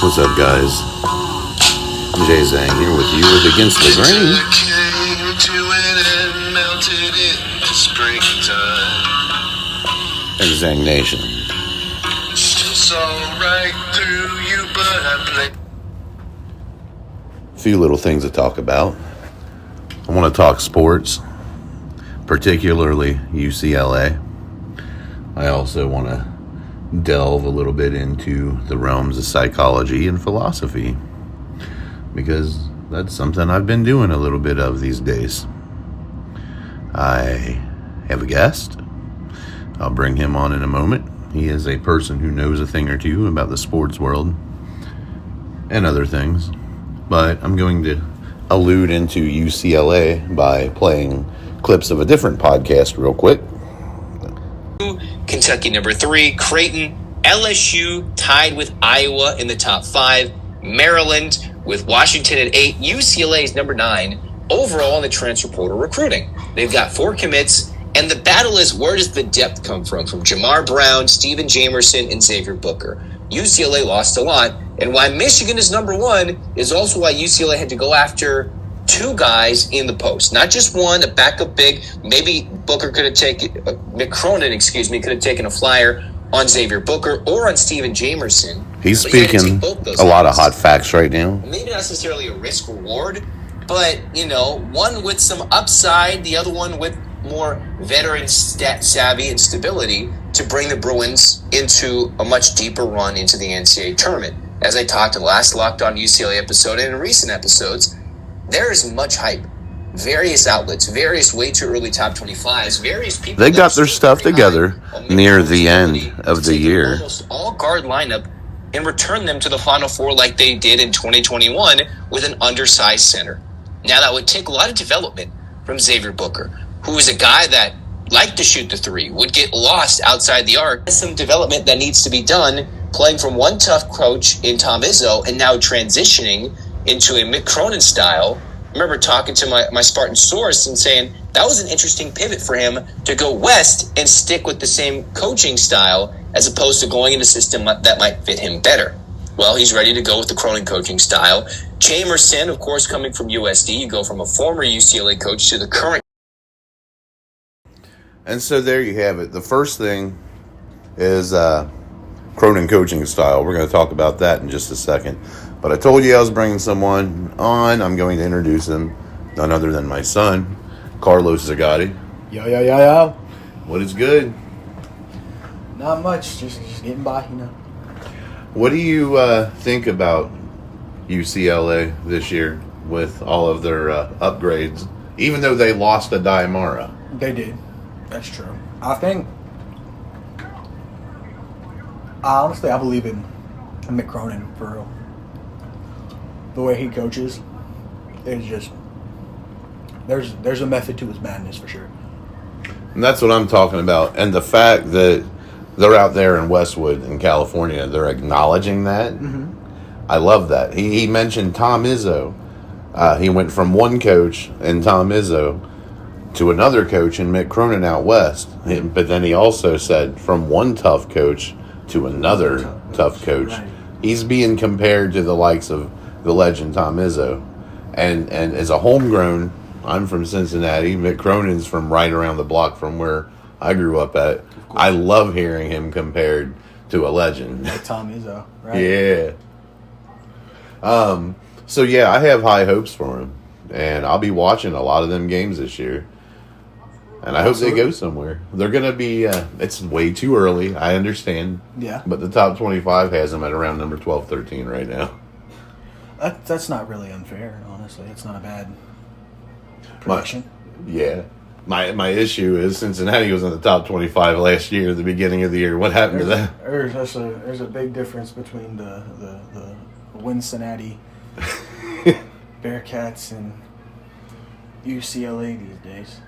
What's up, guys? Jay Zang here with you with Against the Grain. And Zang Nation. A few little things to talk about. I want to talk sports, particularly UCLA. I also want to delve a little bit into the realms of psychology and philosophy, because that's something I've been doing a little bit of these days. I have a guest. I'll bring him on in a moment. He is a person who knows a thing or two about the sports world and other things, but I'm going to allude into UCLA by playing clips of a different podcast real quick. Kentucky number 3, Creighton, LSU tied with Iowa in the top 5, Maryland with Washington at 8, UCLA is number 9 overall in the transfer portal recruiting. They've got 4 commits, and the battle is, where does the depth come from? From Jamar Brown, Steven Jamerson, and Xavier Booker. UCLA lost a lot, and why Michigan is number 1 is also why UCLA had to go after 2 guys in the post, not just one, a backup big. Maybe Booker could have taken, Mick Cronin, could have taken a flyer on Xavier Booker or on Steven Jamerson. He's speaking a lot of hot facts right now. Maybe not necessarily a risk reward, but, one with some upside, the other one with more veteran stat savvy and stability to bring the Bruins into a much deeper run into the NCAA tournament. As I talked in the last Locked On UCLA episode and in recent episodes, there is much hype. Various outlets, various way too early top 25s, various people. They got their stuff together near the end of the year. Almost all guard lineup and return them to the Final Four like they did in 2021 with an undersized center. Now that would take a lot of development from Xavier Booker, who is a guy that liked to shoot the 3, would get lost outside the arc. There's some development that needs to be done, playing from one tough coach in Tom Izzo and now transitioning into a Mick Cronin style. I remember talking to my Spartan source and saying that was an interesting pivot for him to go west and stick with the same coaching style as opposed to going in a system that might fit him better. Well, he's ready to go with the Cronin coaching style. Jamerson, of course, coming from USD, you go from a former UCLA coach to the current. And so there you have it. The first thing is Cronin coaching style. We're going to talk about that in just a second. But I told you I was bringing someone on. I'm going to introduce him, none other than my son, Carlos Zagatti. Yo. What is good? Not much, just getting by, What do you think about UCLA this year with all of their upgrades, even though they lost a Diamara? They did. That's true. I think, honestly, I believe in Mick Cronin, for real. The way he coaches is just, there's a method to his madness for sure. And that's what I'm talking about. And the fact that they're out there in Westwood in California, they're acknowledging that. Mm-hmm. I love that. He mentioned Tom Izzo. He went from one coach in Tom Izzo to another coach in Mick Cronin out west. But then he also said from one tough coach to another tough coach. Right. He's being compared to the likes of the legend Tom Izzo. And as a homegrown, I'm from Cincinnati. Mick Cronin's from right around the block from where I grew up at. I love hearing him compared to a legend. Like Tom Izzo, right? Yeah. So yeah, I have high hopes for him. And I'll be watching a lot of them games this year. And I hope they go somewhere. They're going to be, it's way too early, I understand. Yeah. But the top 25 has them at around number 12, 13 right now. That's not really unfair, honestly. It's not a bad prediction. My issue is Cincinnati was in the top 25 last year at the beginning of the year. What happened to that? There's a big difference between the Cincinnati Bearcats and UCLA these days.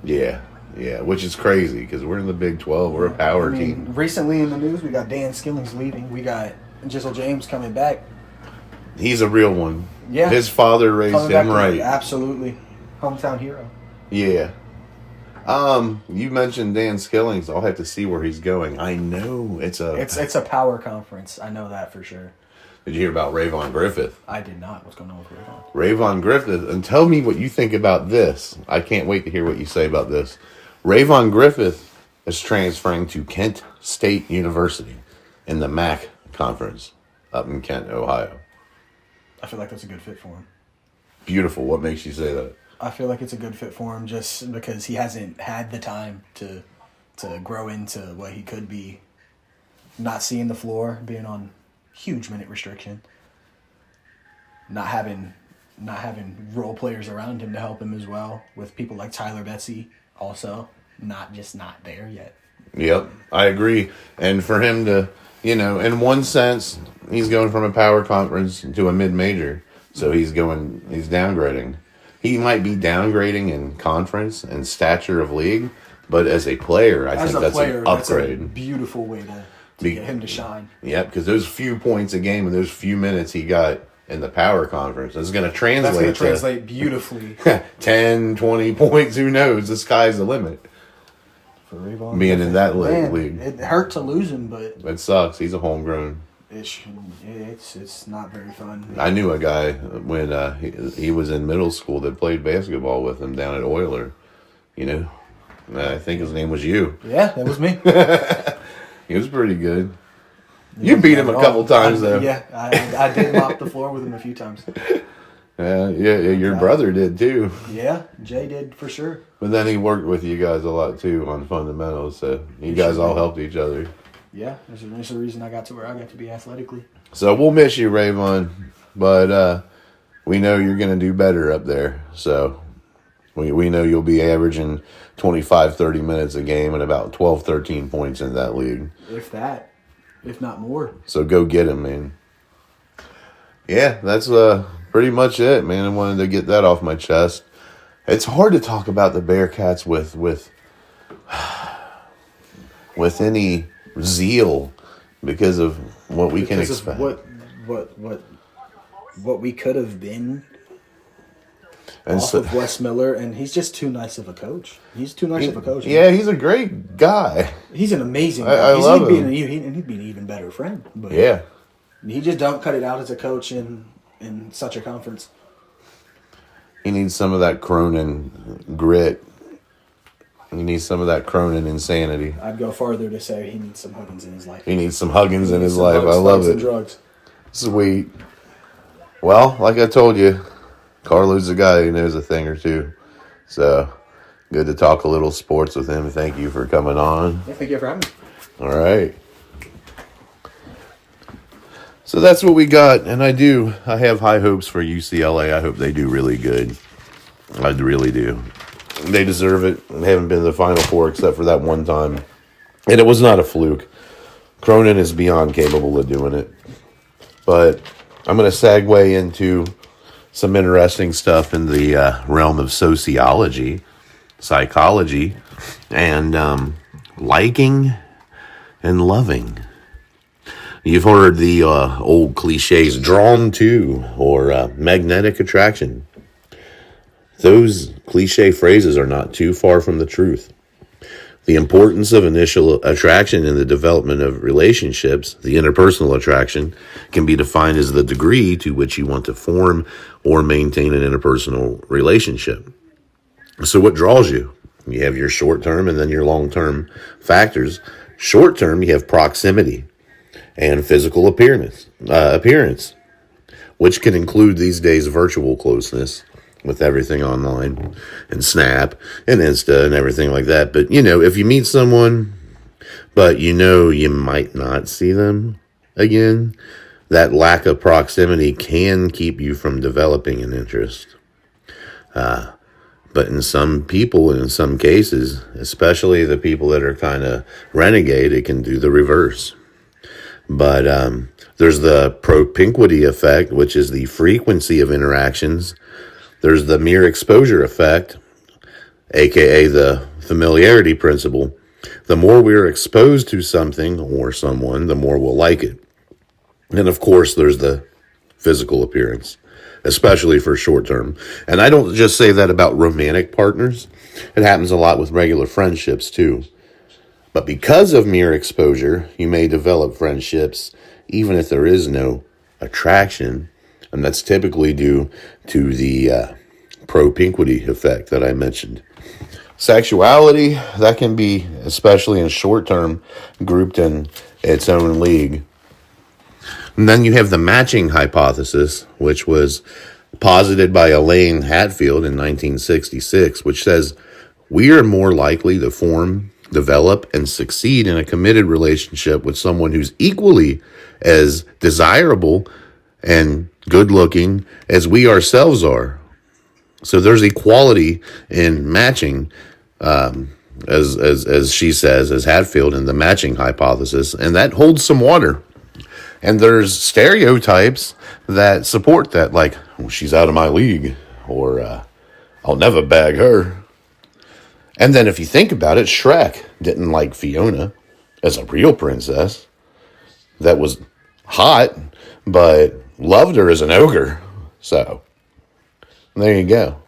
Yeah, which is crazy because we're in the Big 12. We're a power team. Recently in the news, we got Dan Skilling's leaving. We got Jizzle James coming back. He's a real one. Yeah. His father raised him right. Absolutely. Hometown hero. Yeah. You mentioned Dan Skillings. I'll have to see where he's going. I know it's a power conference. I know that for sure. Did you hear about Rayvon Griffith? I did not. What's going on with Rayvon? Rayvon Griffith, and tell me what you think about this. I can't wait to hear what you say about this. Rayvon Griffith is transferring to Kent State University in the MAC conference up in Kent, Ohio. I feel like that's a good fit for him. Beautiful. What makes you say that? I feel like it's a good fit for him just because he hasn't had the time to grow into what he could be. Not seeing the floor, being on huge minute restriction, not having role players around him to help him as well, with people like Tyler Betsy also not there yet. Yep, I agree. And for him to, in one sense, he's going from a power conference to a mid-major. So he's downgrading. He might be downgrading in conference and stature of league, but as a player, I think that's an upgrade. That's a beautiful way to get him to shine. Yep, because those few points a game and those few minutes he got in the power conference is going to translate. That's going to translate beautifully. 10, 20 points, who knows? The sky's the limit. For Rayvon, being in that league. It hurt to lose him, but it sucks. He's a homegrown. It's not very fun. I knew a guy when he was in middle school that played basketball with him down at Euler. I think his name was you. Yeah, that was me. He was pretty good. You beat him a couple times, though. Yeah, I did mop the floor with him a few times. Yeah, your brother did, too. Yeah, Jay did, for sure. But then he worked with you guys a lot, too, on fundamentals, so you guys all helped each other. Yeah, there's a reason I got to where I got to be athletically. So we'll miss you, Rayvon, but we know you're going to do better up there. So we know you'll be averaging 25, 30 minutes a game and about 12, 13 points in that league. If not more. So go get him, man. Yeah, that's pretty much it, man. I wanted to get that off my chest. It's hard to talk about the Bearcats with any zeal because of what we can expect. What we could have been and off of Wes Miller, and he's just too nice of a coach. He's too nice of a coach. Yeah, he's a great guy. He's an amazing guy. I love him. He'd be an even better friend. But yeah. He just don't cut it out as a coach in such a conference. He needs some of that Cronin grit. He needs some of that Cronin insanity. I'd go farther to say he needs some Huggins in his life. He needs some Huggins in his life. I love it. And drugs. Sweet. Well, like I told you, Carlo's a guy who knows a thing or two. So, good to talk a little sports with him. Thank you for coming on. Yeah, thank you for having me. All right. So that's what we got. And I have high hopes for UCLA. I hope they do really good. I really do. They deserve it. They haven't been to the Final Four except for that one time. And it was not a fluke. Cronin is beyond capable of doing it. But I'm going to segue into some interesting stuff in the realm of sociology, psychology, and liking and loving. You've heard the old cliches, drawn to, or magnetic attraction. Those cliche phrases are not too far from the truth. The importance of initial attraction in the development of relationships, the interpersonal attraction, can be defined as the degree to which you want to form or maintain an interpersonal relationship. So what draws you? You have your short-term and then your long-term factors. Short-term, you have proximity and physical appearance, which can include these days virtual closeness, with everything online and Snap and Insta and everything like that. But, if you meet someone, but you might not see them again, that lack of proximity can keep you from developing an interest. But in some people and in some cases, especially the people that are kind of renegade, it can do the reverse. But there's the propinquity effect, which is the frequency of interactions. There's the mere exposure effect, aka the familiarity principle. The more we're exposed to something or someone, the more we'll like it. And of course, there's the physical appearance, especially for short term. And I don't just say that about romantic partners. It happens a lot with regular friendships too. But because of mere exposure, you may develop friendships even if there is no attraction, and that's typically due to the propinquity effect that I mentioned. Sexuality, that can be, especially in short term, grouped in its own league. And then you have the matching hypothesis, which was posited by Elaine Hatfield in 1966, which says we are more likely to form, develop, and succeed in a committed relationship with someone who's equally as desirable and good looking as we ourselves are. So there's equality in matching, as she says, as Hatfield in the matching hypothesis, and that holds some water. And there's stereotypes that support that, like, well, she's out of my league, or I'll never bag her. And then if you think about it, Shrek didn't like Fiona as a real princess that was hot, but loved her as an ogre. So there you go.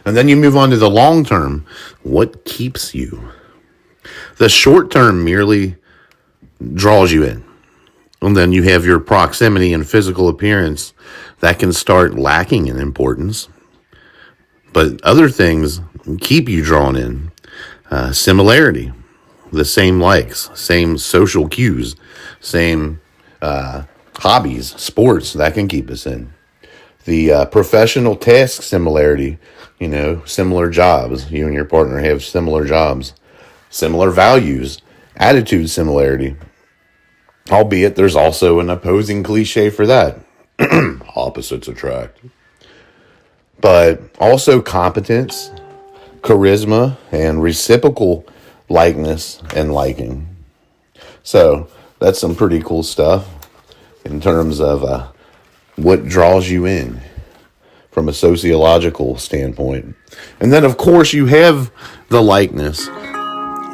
And then you move on to the long term. What keeps you? The short term merely draws you in. And then you have your proximity and physical appearance that can start lacking in importance. But other things keep you drawn in. Similarity, the same likes, same social cues, same hobbies, sports, that can keep us in. The professional task similarity, similar jobs. You and your partner have similar jobs, similar values, attitude similarity. Albeit there's also an opposing cliche for that. Opposites attract. But also competence, charisma, and reciprocal likeness and liking. So that's some pretty cool stuff in terms of what draws you in from a sociological standpoint. And then, of course, you have the likeness,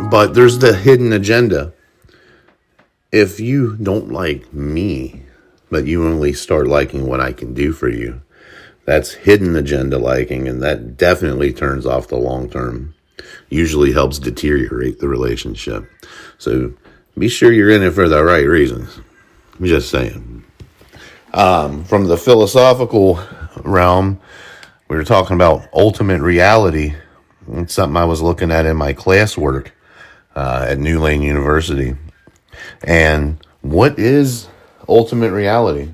but there's the hidden agenda. If you don't like me, but you only start liking what I can do for you, that's hidden agenda liking, and that definitely turns off the long term. Usually helps deteriorate the relationship. So be sure you're in it for the right reasons. I'm just saying. From the philosophical realm, we were talking about ultimate reality. It's something I was looking at in my classwork at New Lane University. And what is ultimate reality?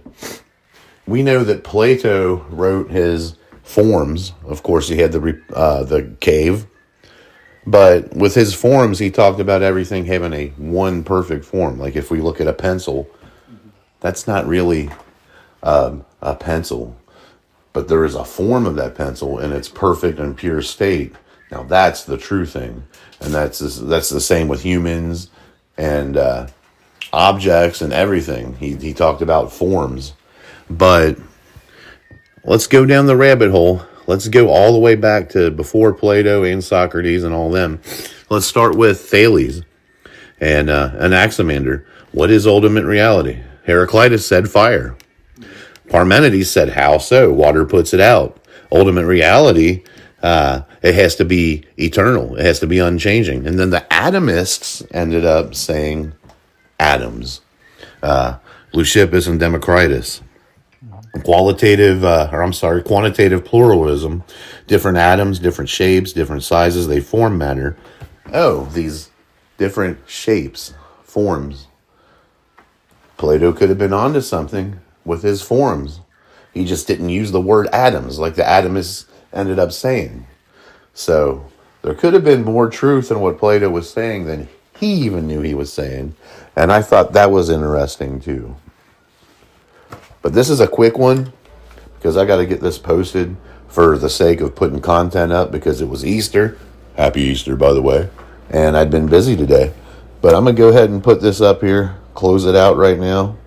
We know that Plato wrote his forms. Of course, he had the cave. But with his forms, he talked about everything having a one perfect form. Like if we look at a pencil, that's not really a pencil. But there is a form of that pencil in its perfect and pure state. Now, that's the true thing. And that's the same with humans and objects and everything. He talked about forms. But let's go down the rabbit hole. Let's go all the way back to before Plato and Socrates and all them. Let's start with Thales and Anaximander. What is ultimate reality? Heraclitus said fire. Parmenides said how so? Water puts it out. Ultimate reality, it has to be eternal. It has to be unchanging. And then the atomists ended up saying atoms. Leucippus and Democritus. Quantitative pluralism. Different atoms, different shapes, different sizes, they form matter. Oh, these different shapes, forms. Plato could have been onto something with his forms. He just didn't use the word atoms like the atomists ended up saying. So there could have been more truth in what Plato was saying than he even knew he was saying. And I thought that was interesting too. But this is a quick one because I got to get this posted for the sake of putting content up because it was Easter. Happy Easter, by the way. And I'd been busy today. But I'm going to go ahead and put this up here, close it out right now,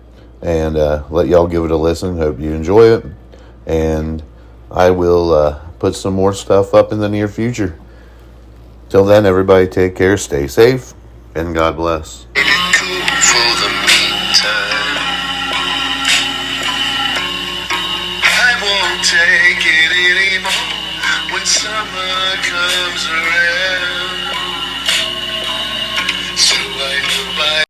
and let y'all give it a listen. Hope you enjoy it. And I will put some more stuff up in the near future. Till then, everybody take care, stay safe, and God bless. Take it anymore when summer comes around. So I know